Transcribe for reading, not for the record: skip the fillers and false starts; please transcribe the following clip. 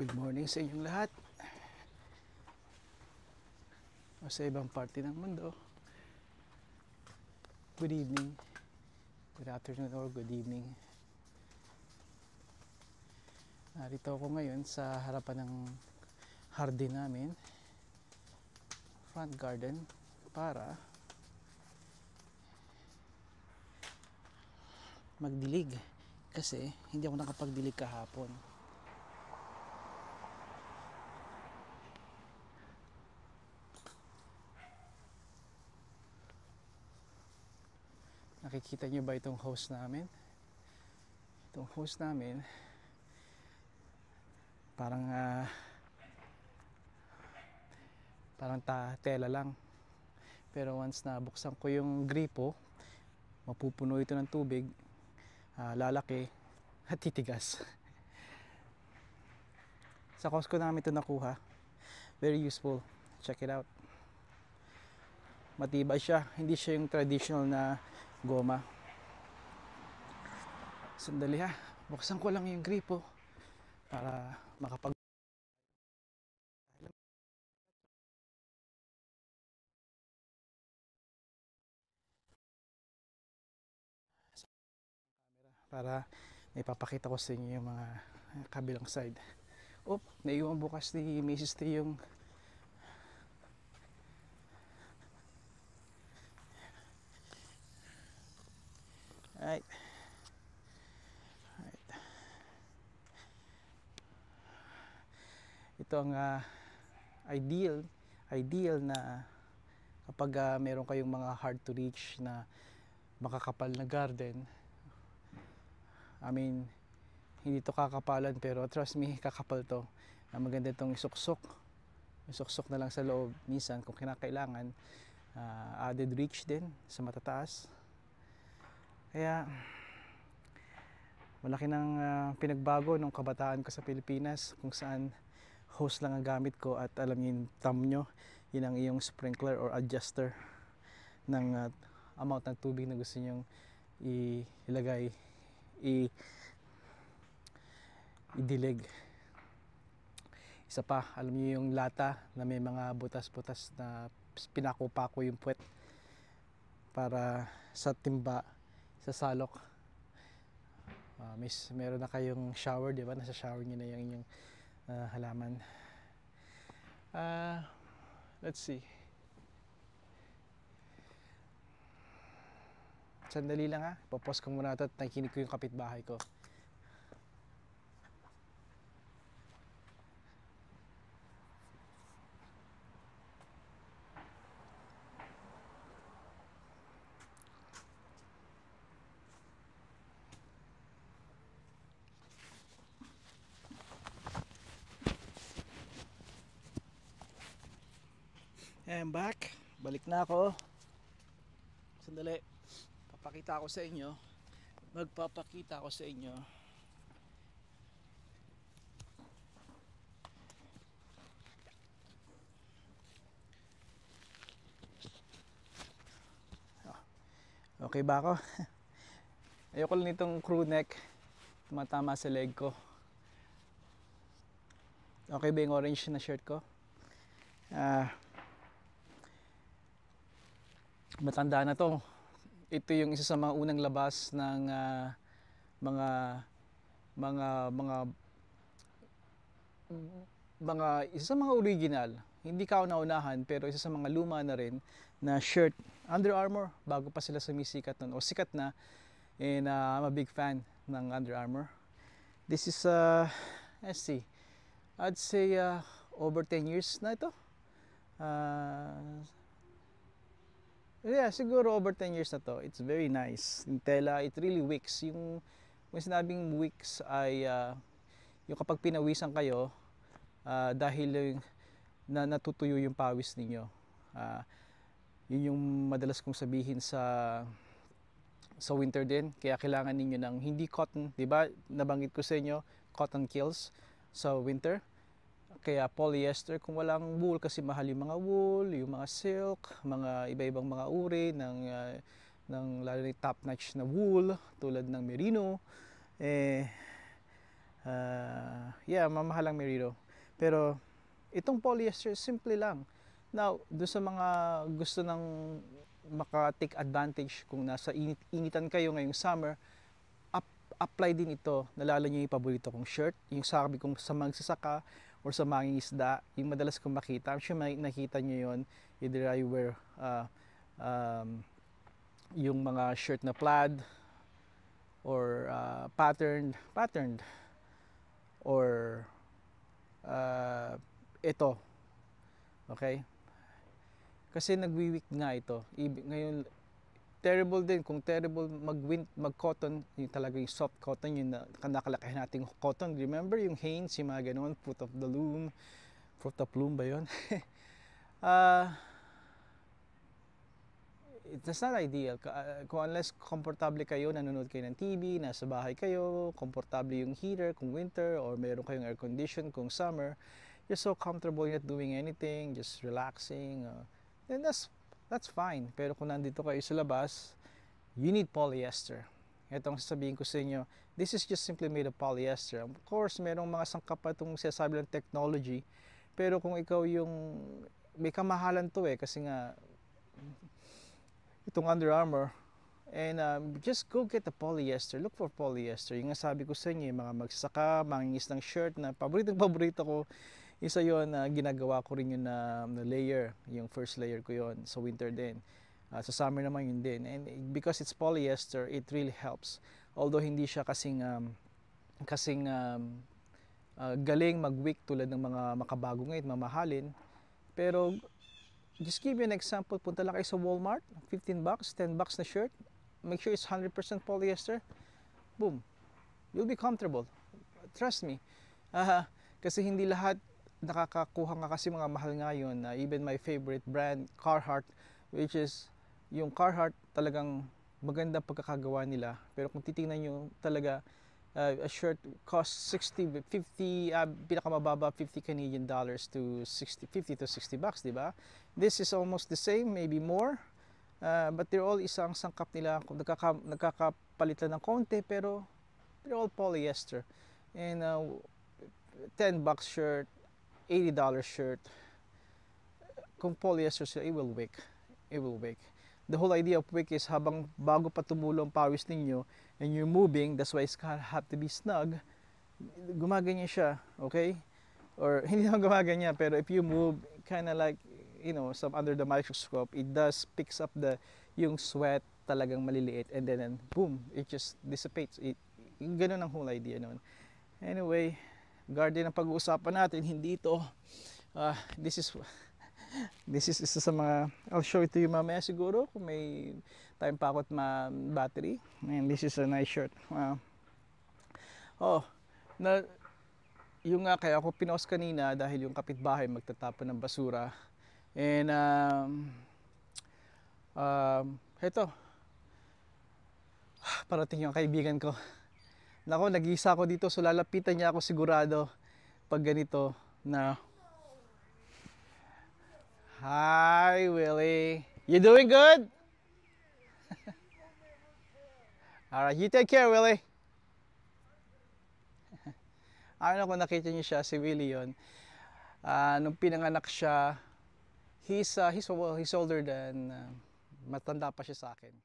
Good morning sa inyong lahat o sa ibang parte ng mundo. Good evening, good afternoon or good evening. Narito ako ngayon sa harapan ng hardin namin, front garden, para magdilig kasi hindi ako nakapagdilig kahapon. Nakikita nyo ba itong hose namin? Itong hose namin parang tela lang, pero once na buksan ko yung gripo, mapupuno ito ng tubig, lalaki at titigas. Sa Costco namin ito nakuha. Very useful, check it out. Matibay siya, hindi siya yung traditional na goma. Sandali ha, buksan ko lang yung gripo para makapag para ipapakita ko sa inyo yung mga kabilang side. Naiwan bukas ni Mrs. T yung Alright. Ito ang ideal na kapag meron kayong mga hard to reach na makakapal na garden. I mean, hindi to kakapalan pero trust me, kakapal to. Maganda itong isuksok na lang sa loob minsan kung kinakailangan. Added reach din sa matataas. Kaya malaki ng pinagbago nung kabataan ko sa Pilipinas, kung saan hose lang ang gamit ko at alam niyo yung thumb nyo, yun ang iyong sprinkler or adjuster ng amount ng tubig na gusto nyong ilagay, idilig. Isa pa, alam niyo yung lata na may mga butas-butas na pinako-pako yung puwet para sa timba, sa salok. Meron na kayong shower, di ba? Nasa shower niyo na yung inyong halaman. Let's see. Sandali lang ha, popos ko muna ito at nakikinig ko yung kapitbahay ko. I'm back. Balik na ako. Sandali. Magpapakita ako sa inyo. Okay ba ako? Ayoko lang nitong crew neck. Tumatama sa leg ko. Okay ba yung orange na shirt ko? Matanda na to. Ito yung isa sa mga unang labas ng isa sa mga original. Hindi kauna-unahan pero isa sa mga luma na rin na shirt. Under Armour, bago pa sila sumisikat nun, o sikat na. And I'm a big fan ng Under Armour. This is let's see, I'd say over 10 years na ito. Yeah, siguro over 10 years na to. It's very nice. Yung tela, it really wicks. Yung sinabing wicks ay yung kapag pinawisan kayo, dahil natutuyo yung pawis ninyo. Yun yung madalas kong sabihin sa winter din. Kaya kailangan ninyo ng hindi cotton, 'di ba? Nabanggit ko sa inyo, cotton kills sa winter. Kaya polyester kung walang wool, kasi mahal yung mga wool, yung mga silk, mga iba-ibang mga uri ng lalo na top notch na wool tulad ng merino. Yeah, mamahal ang Merino. Pero itong polyester, simple lang. Now, doon sa mga gusto ng maka-take advantage kung nasa initan kayo ngayong summer, apply din ito. Nalala nyo yung paborito kong shirt, yung sabi kong sa magsasaka or sa mangingisda, yung madalas kong makita. I'm sure nakita nyo yun. Either I wear yung mga shirt na plaid or patterned or ito. Okay? Kasi nagwi-weak nga ito. Ngayon, terrible din kung terrible mag-cotton, yung talaga yung soft cotton, yung nakalakihan nating cotton. Remember yung Hanes, yung mga ganun, fruit of the loom ba yun? It's not ideal. Kung unless komportable kayo, nanonood kayo ng TV, nasa bahay kayo, komportable yung heater kung winter, or meron kayong air condition kung summer, you're so comfortable, you're not doing anything, just relaxing, then that's fine. Pero kung nandito kayo sa labas, you need polyester. Ito ang sasabihin ko sa inyo, this is just simply made of polyester. Of course, merong mga sangkap pa itong sinasabi ng technology, pero kung ikaw yung, may kamahalan to kasi nga, itong Under Armour, and just go get the polyester, look for polyester. Yung nga sabi ko sa inyo, yung mga magsasaka, mangingis ng shirt na paborito ko, isa yon na ginagawa ko rin yun na layer, yung first layer ko yon sa winter din. Sa summer naman yun din. And because it's polyester, it really helps. Although hindi siya kasing galing mag-wick tulad ng mga makabago ngayon, mamahalin. Pero just give you an example, punta lang kayo sa Walmart, $15, $10 na shirt. Make sure it's 100% polyester. Boom. You'll be comfortable. Trust me. Kasi hindi lahat nakakakuha nga kasi mga mahal ngayon. Even my favorite brand, Carhartt, which is yung Carhartt talagang maganda pagkakagawa nila. Pero kung titingnan nyo talaga, a shirt costs 50, pinakamababa 50 Canadian dollars to 50 to 60 bucks, di ba? This is almost the same, maybe more. But they're all isang sangkap nila, nagkakapalitan ng konti, pero they're all polyester. And $10 shirt, $80 shirt, kung polyester siya, it will wick. It will wick. The whole idea of wick is habang bago pa tumulo ang pawis ninyo and you're moving, that's why it's have to be snug, gumaganyan siya, okay? Or hindi naman gumaganyan, pero if you move, kind of like, some under the microscope, it does picks up yung sweat talagang maliliit, and then boom, it just dissipates. Ganun ang whole idea nun. Anyway, garden ang pag-uusapan natin, hindi ito. This is isa sa mga, I'll show it to you mamaya siguro kung may time pa ako at battery. And this is a nice shirt. Yung nga kaya ako pinost kanina dahil yung kapitbahay magtatapon ng basura. And heto, parating yung kaibigan ko. Nako, nag-iisa ako dito, so lalapitan niya ako sigurado pag ganito na, hi Willie, you doing good? Alright, you take care, Willie. Ano kung nakita niyo siya, si Willie yon. Nung pinanganak siya, he's older than, matanda pa siya sa akin.